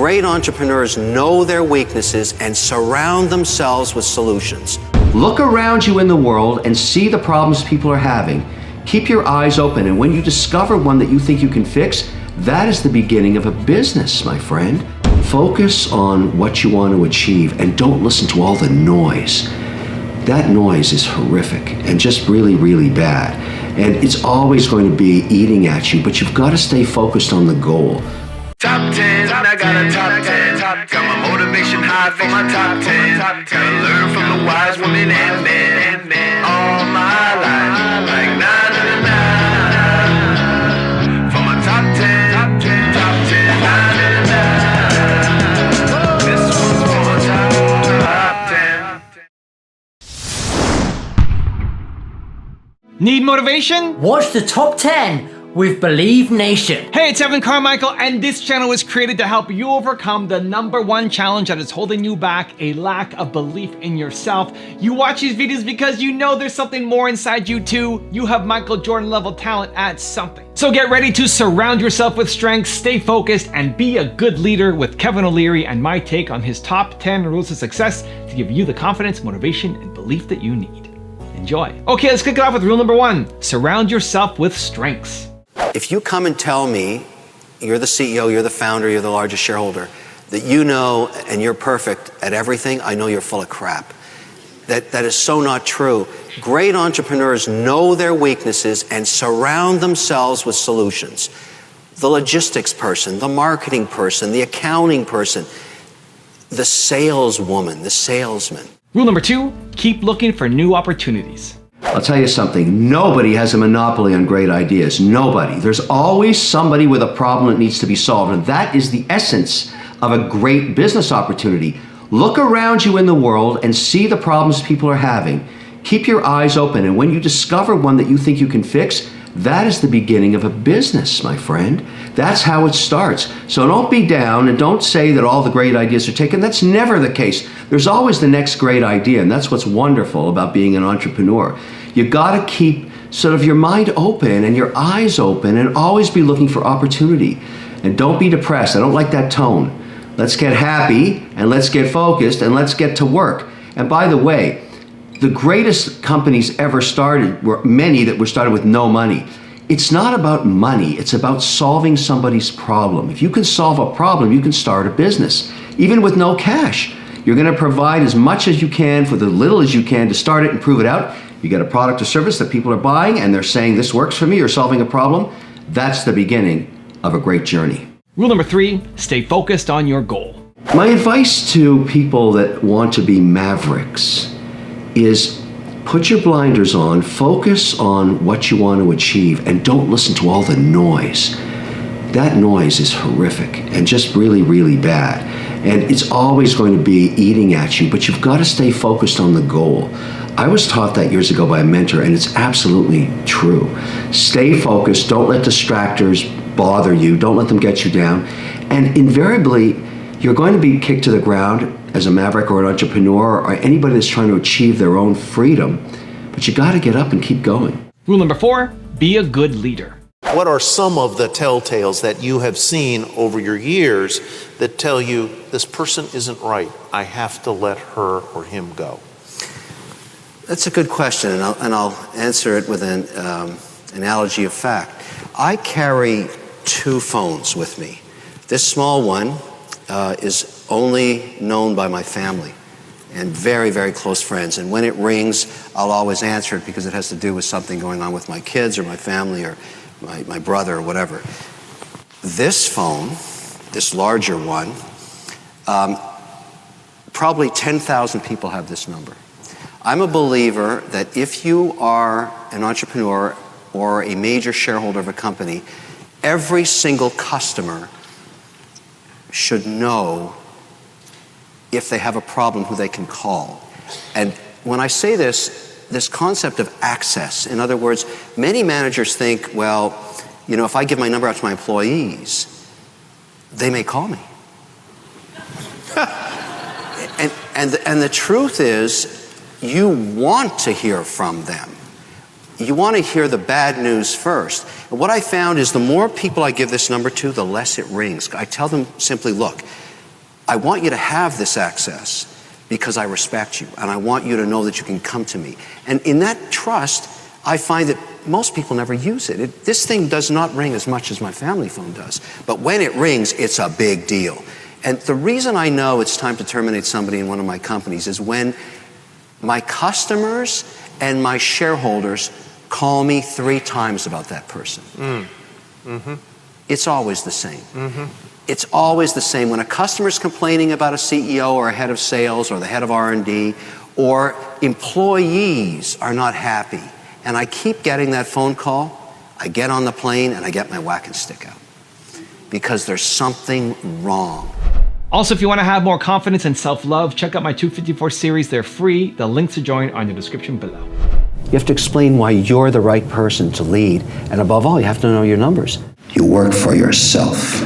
Great entrepreneurs know their weaknesses and surround themselves with solutions. Look around you in the world and see the problems people are having. Keep your eyes open, and when you discover one that you think you can fix, that is the beginning of a business, my friend. Focus on what you want to achieve and don't listen to all the noise. That noise is horrific and just really, really bad. And it's always going to be eating at you, but you've got to stay focused on the goal. Top 10, I got a top 10. Got my motivation high for my top 10. Gotta learn from the wise women and men. All my life, like 9 for my top 10, top 10, 9. This one's for my top 10. Need motivation? Watch the top 10 with Believe Nation. Hey, it's Evan Carmichael, and this channel was created to help you overcome the #1 challenge that is holding you back, a lack of belief in yourself. You watch these videos because you know there's something more inside you too. You have Michael Jordan level talent at something. So get ready to surround yourself with strength, stay focused, and be a good leader with Kevin O'Leary and my take on his top 10 rules of success to give you the confidence, motivation, and belief that you need. Enjoy. Okay, let's kick it off with rule #1. Surround yourself with strengths. If you come and tell me you're the CEO, you're the founder, you're the largest shareholder, that you know and you're perfect at everything, I know you're full of crap. That is so not true. Great entrepreneurs know their weaknesses and surround themselves with solutions. The logistics person, the marketing person, the accounting person, the saleswoman, the salesman. Rule #2, keep looking for new opportunities. I'll tell you something, nobody has a monopoly on great ideas. Nobody. There's always somebody with a problem that needs to be solved, and that is the essence of a great business opportunity. Look around you in the world and see the problems people are having. Keep your eyes open, and when you discover one that you think you can fix, that is the beginning of a business, my friend. That's how it starts. So don't be down and don't say that all the great ideas are taken. That's never the case. There's always the next great idea, and that's what's wonderful about being an entrepreneur. You gotta keep sort of your mind open and your eyes open and always be looking for opportunity. And don't be depressed. I don't like that tone. Let's get happy and let's get focused and let's get to work. And by the way, the greatest companies ever started were many that were started with no money. It's not about money, it's about solving somebody's problem. If you can solve a problem, you can start a business, even with no cash. You're gonna provide as much as you can for the little as you can to start it and prove it out. You get a product or service that people are buying and they're saying, this works for me, you're solving a problem. That's the beginning of a great journey. Rule #3, stay focused on your goal. My advice to people that want to be mavericks is put your blinders on, focus on what you want to achieve, and don't listen to all the noise. That noise is horrific and just really, really bad. And it's always going to be eating at you, but you've got to stay focused on the goal. I was taught that years ago by a mentor, and it's absolutely true. Stay focused, don't let distractors bother you, don't let them get you down, and invariably, you're going to be kicked to the ground as a maverick or an entrepreneur or anybody that's trying to achieve their own freedom, but you got to get up and keep going. Rule #4, be a good leader. What are some of the telltales that you have seen over your years that tell you this person isn't right, I have to let her or him go? That's a good question, and I'll answer it with an analogy of fact. I carry 2 phones with me. This small one is only known by my family and very, very close friends. And when it rings, I'll always answer it because it has to do with something going on with my kids or my family or my brother or whatever. This phone, this larger one, probably 10,000 people have this number. I'm a believer that if you are an entrepreneur or a major shareholder of a company, every single customer should know if they have a problem who they can call. And when I say this concept of access, in other words, many managers think, well, you know, if I give my number out to my employees, they may call me. and the truth is, you want to hear from them. You want to hear the bad news first. And what I found is the more people I give this number to, the less it rings. I tell them simply, look, I want you to have this access because I respect you, and I want you to know that you can come to me. And in that trust, I find that most people never use it. This thing does not ring as much as my family phone does. But when it rings, it's a big deal. And the reason I know it's time to terminate somebody in one of my companies is when my customers and my shareholders call me 3 times about that person. It's always the same. It's always the same. When a customer's complaining about a CEO or a head of sales or the head of R&D, or employees are not happy, and I keep getting that phone call, I get on the plane and I get my whacking stick out because there's something wrong. Also, if you want to have more confidence and self-love, check out my 254 series. They're free. The links to join are in the description below. You have to explain why you're the right person to lead, and above all, you have to know your numbers. You work for yourself.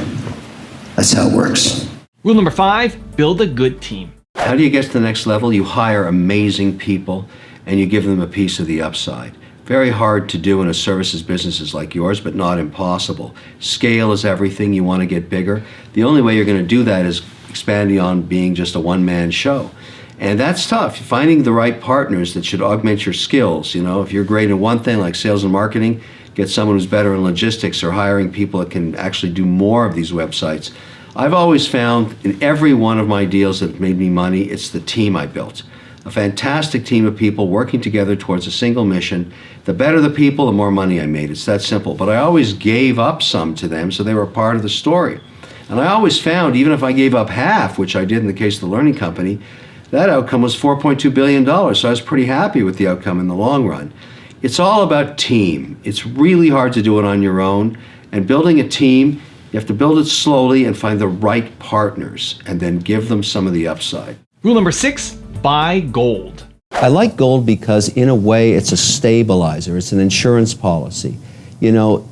That's how it works. Rule number 5, build a good team. How do you get to the next level? You hire amazing people and you give them a piece of the upside. Very hard to do in a services business like yours, but not impossible. Scale is everything. You want to get bigger. The only way you're going to do that is expanding on being just a one-man show. And that's tough. Finding the right partners that should augment your skills. You know, if you're great at one thing like sales and marketing, get someone who's better in logistics, or hiring people that can actually do more of these websites. I've always found in every one of my deals that made me money, it's the team I built. A fantastic team of people working together towards a single mission. The better the people, the more money I made. It's that simple. But I always gave up some to them so they were part of the story. And I always found, even if I gave up half, which I did in the case of the learning company, that outcome was $4.2 billion. So I was pretty happy with the outcome in the long run. It's all about team. It's really hard to do it on your own. And building a team, you have to build it slowly and find the right partners and then give them some of the upside. Rule number 6, buy gold. I like gold because in a way it's a stabilizer, it's an insurance policy. You know,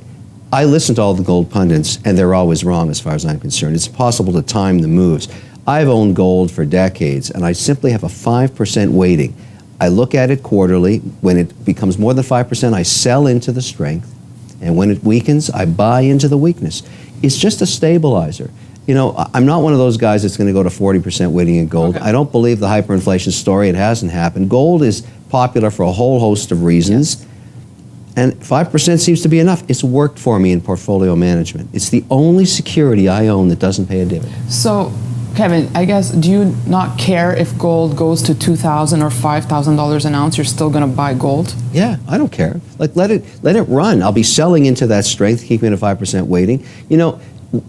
I listen to all the gold pundits and they're always wrong as far as I'm concerned. It's impossible to time the moves. I've owned gold for decades and I simply have a 5% weighting. I look at it quarterly. When it becomes more than 5%, I sell into the strength. And when it weakens, I buy into the weakness. It's just a stabilizer. You know, I'm not one of those guys that's going to go to 40% weighting in gold. Okay. I don't believe the hyperinflation story. It hasn't happened. Gold is popular for a whole host of reasons. Yes. And 5% seems to be enough. It's worked for me in portfolio management. It's the only security I own that doesn't pay a dividend. So, Kevin, I guess, do you not care if gold goes to $2,000 or $5,000 an ounce? You're still going to buy gold? Yeah, I don't care. Like, let it run. I'll be selling into that strength, keeping it at 5% weighting. You know,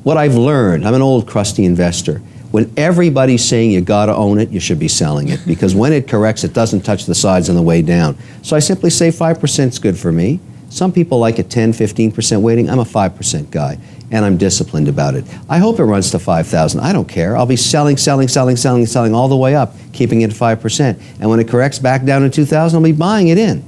what I've learned, I'm an old crusty investor. When everybody's saying you got to own it, you should be selling it, because when it corrects, it doesn't touch the sides on the way down. So I simply say 5% is good for me. Some people like it 10, 15% weighting. I'm a 5% guy, and I'm disciplined about it. I hope it runs to 5,000. I don't care. I'll be selling all the way up, keeping it at 5%. And when it corrects back down to 2,000, I'll be buying it in.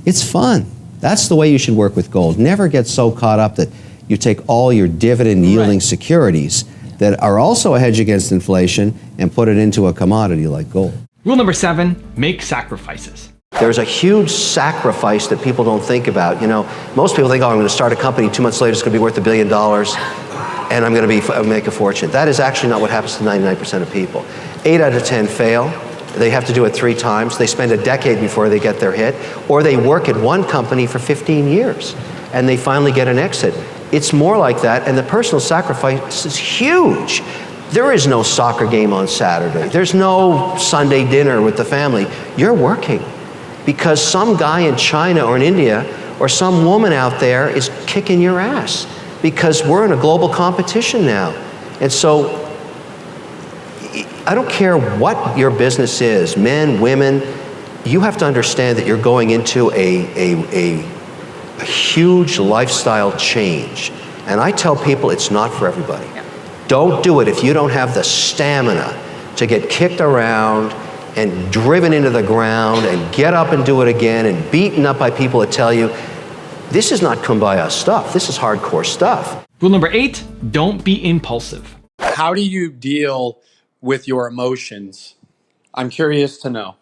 It's fun. That's the way you should work with gold. Never get so caught up that you take all your dividend-yielding securities that are also a hedge against inflation and put it into a commodity like gold. Rule number 7, make sacrifices. There's a huge sacrifice that people don't think about. You know, most people think, oh, I'm going to start a company, 2 months later it's going to be worth $1 billion, and I'm going to make a fortune. That is actually not what happens to 99% of people. 8 out of 10 fail. They have to do it 3 times. They spend a decade before they get their hit, or they work at one company for 15 years, and they finally get an exit. It's more like that, and the personal sacrifice is huge. There is no soccer game on Saturday. There's no Sunday dinner with the family. You're working because some guy in China or in India or some woman out there is kicking your ass, because we're in a global competition now. And so I don't care what your business is, men, women, you have to understand that you're going into a huge lifestyle change. And I tell people it's not for everybody. Don't do it if you don't have the stamina to get kicked around and driven into the ground and get up and do it again and beaten up by people that tell you, this is not kumbaya stuff, this is hardcore stuff. Rule number 8, don't be impulsive. How do you deal with your emotions? I'm curious to know.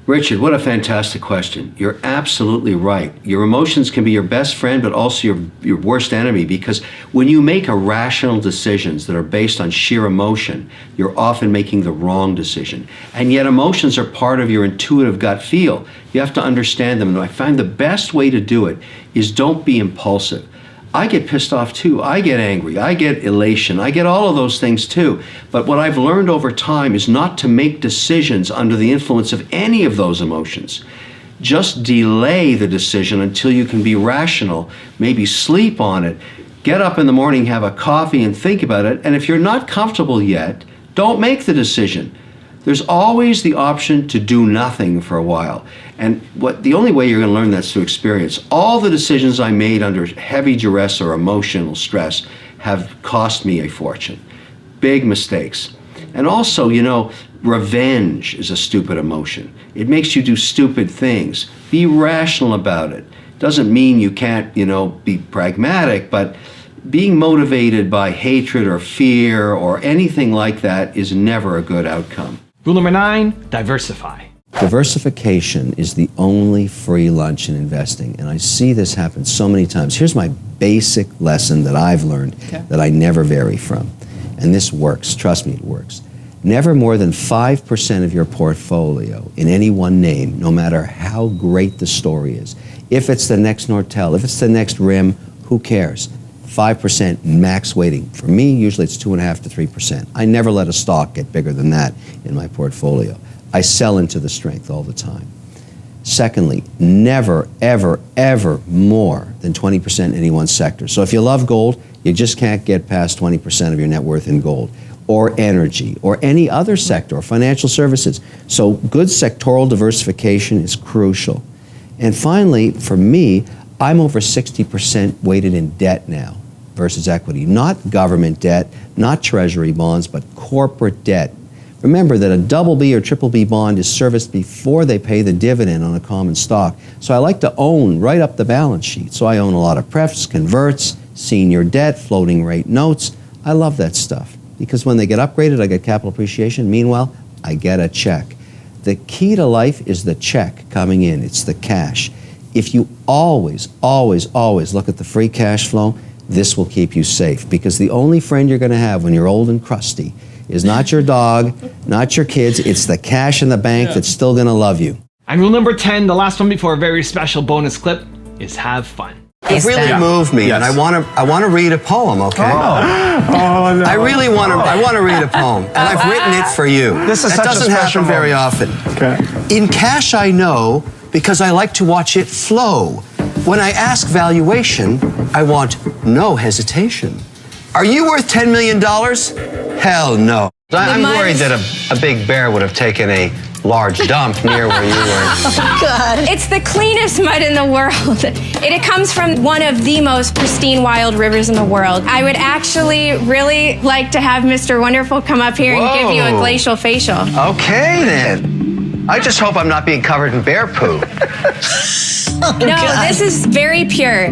Richard, what a fantastic question. You're absolutely right. Your emotions can be your best friend, but also your worst enemy, because when you make irrational decisions that are based on sheer emotion, you're often making the wrong decision. And yet emotions are part of your intuitive gut feel. You have to understand them. And I find the best way to do it is don't be impulsive. I get pissed off too. I get angry. I get elation. I get all of those things too. But what I've learned over time is not to make decisions under the influence of any of those emotions. Just delay the decision until you can be rational, maybe sleep on it, get up in the morning, have a coffee and think about it. And if you're not comfortable yet, don't make the decision. There's always the option to do nothing for a while. And the only way you're going to learn that's through experience. All the decisions I made under heavy duress or emotional stress have cost me a fortune. Big mistakes. And also, revenge is a stupid emotion. It makes you do stupid things. Be rational about it. Doesn't mean you can't, be pragmatic, but being motivated by hatred or fear or anything like that is never a good outcome. Rule number 9, diversify. Diversification is the only free lunch in investing, and I see this happen so many times. Here's my basic lesson that I've learned that I never vary from, and this works. Trust me, it works. Never more than 5% of your portfolio in any one name, no matter how great the story is. If it's the next Nortel, if it's the next RIM, who cares? 5% max weighting. For me, usually it's 2.5 to 3%. I never let a stock get bigger than that in my portfolio. I sell into the strength all the time. Secondly, never, ever, ever more than 20% in any one sector. So if you love gold, you just can't get past 20% of your net worth in gold, or energy, or any other sector, or financial services. So good sectoral diversification is crucial. And finally, for me, I'm over 60% weighted in debt now versus equity. Not government debt, not treasury bonds, but corporate debt. Remember that a BB or BBB bond is serviced before they pay the dividend on a common stock. So I like to own right up the balance sheet. So I own a lot of prefs, converts, senior debt, floating rate notes. I love that stuff because when they get upgraded, I get capital appreciation. Meanwhile, I get a check. The key to life is the check coming in. It's the cash. If you always, always, always look at the free cash flow, this will keep you safe, because the only friend you're going to have when you're old and crusty is not your dog, not your kids, it's the cash in the bank that's still going to love you. And rule number 10, the last one before a very special bonus clip, is have fun. It really moved me, and I want to read a poem, okay? Oh, no. I really want to read a poem, and I've written it for you. This is that such a doesn't special happen very moment. often. Okay. In cash I know, because I like to watch it flow. When I ask valuation, I want no hesitation. Are you worth $10 million? Hell no. I'm worried that a big bear would have taken a large dump near where you were. Oh, God. It's the cleanest mud in the world. It comes from one of the most pristine wild rivers in the world. I would actually really like to have Mr. Wonderful come up here and give you a glacial facial. Okay, then. I just hope I'm not being covered in bear poo. No, this is very pure.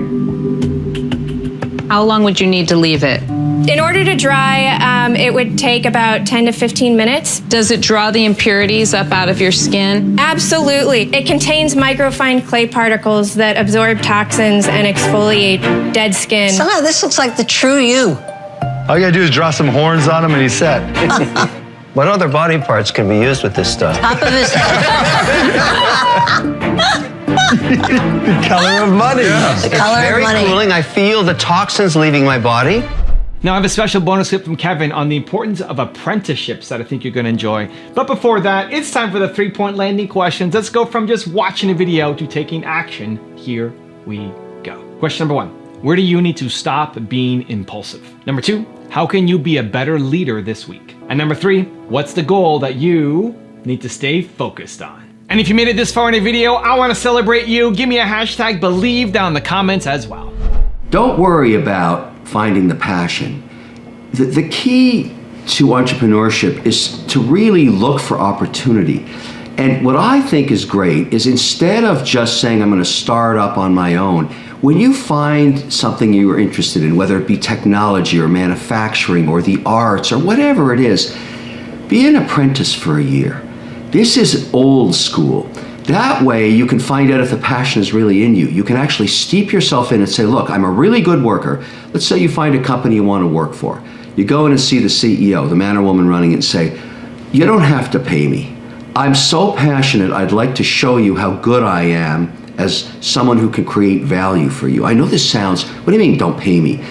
How long would you need to leave it? In order to dry, it would take about 10 to 15 minutes. Does it draw the impurities up out of your skin? Absolutely. It contains microfine clay particles that absorb toxins and exfoliate dead skin. Somehow this looks like the true you. All you gotta do is draw some horns on him and he's set. What other body parts can be used with this stuff? Top of his head. The color of money. The It's color very of money. cooling. I feel the toxins leaving my body. Now I have a special bonus clip from Kevin on the importance of apprenticeships that I think you're going to enjoy. But before that, it's time for the 3-point landing questions. Let's go from just watching a video to taking action. Here we go. Question number 1. Where do you need to stop being impulsive? Number 2, how can you be a better leader this week? And number 3, what's the goal that you need to stay focused on? And if you made it this far in a video, I want to celebrate you. Give me a hashtag believe down in the comments as well. Don't worry about finding the passion. The key to entrepreneurship is to really look for opportunity. And what I think is great is instead of just saying I'm going to start up on my own, when you find something you are interested in, whether it be technology or manufacturing or the arts or whatever it is, be an apprentice for a year. This is old school. That way you can find out if the passion is really in you. You can actually steep yourself in and say, look, I'm a really good worker. Let's say you find a company you want to work for. You go in and see the CEO, the man or woman running it, and say, you don't have to pay me. I'm so passionate, I'd like to show you how good I am as someone who can create value for you. I know this sounds, what do you mean don't pay me?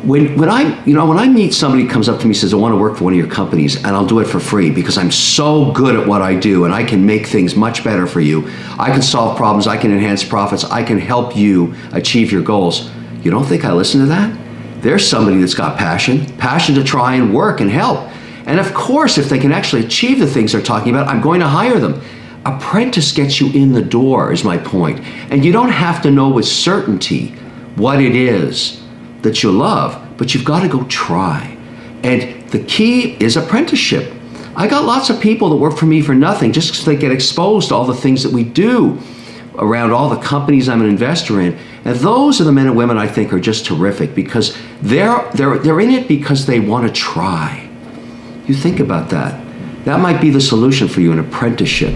When I meet somebody who comes up to me and says, I want to work for one of your companies, and I'll do it for free because I'm so good at what I do and I can make things much better for you. I can solve problems, I can enhance profits, I can help you achieve your goals. You don't think I listen to that? There's somebody that's got passion to try and work and help. And of course, if they can actually achieve the things they're talking about, I'm going to hire them. Apprentice gets you in the door, is my point. And you don't have to know with certainty what it is that you love, but you've got to go try. And the key is apprenticeship. I got lots of people that work for me for nothing just because they get exposed to all the things that we do around all the companies I'm an investor in. And those are the men and women I think are just terrific because they're in it because they want to try. You think about that. That might be the solution for you, an apprenticeship.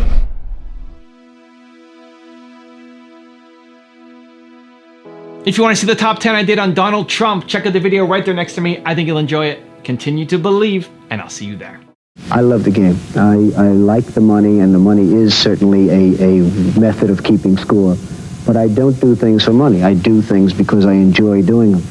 If you want to see the top 10 I did on Donald Trump, check out the video right there next to me. I think you'll enjoy it. Continue to believe, and I'll see you there. I love the game. I like the money, and the money is certainly a method of keeping score. But I don't do things for money. I do things because I enjoy doing them.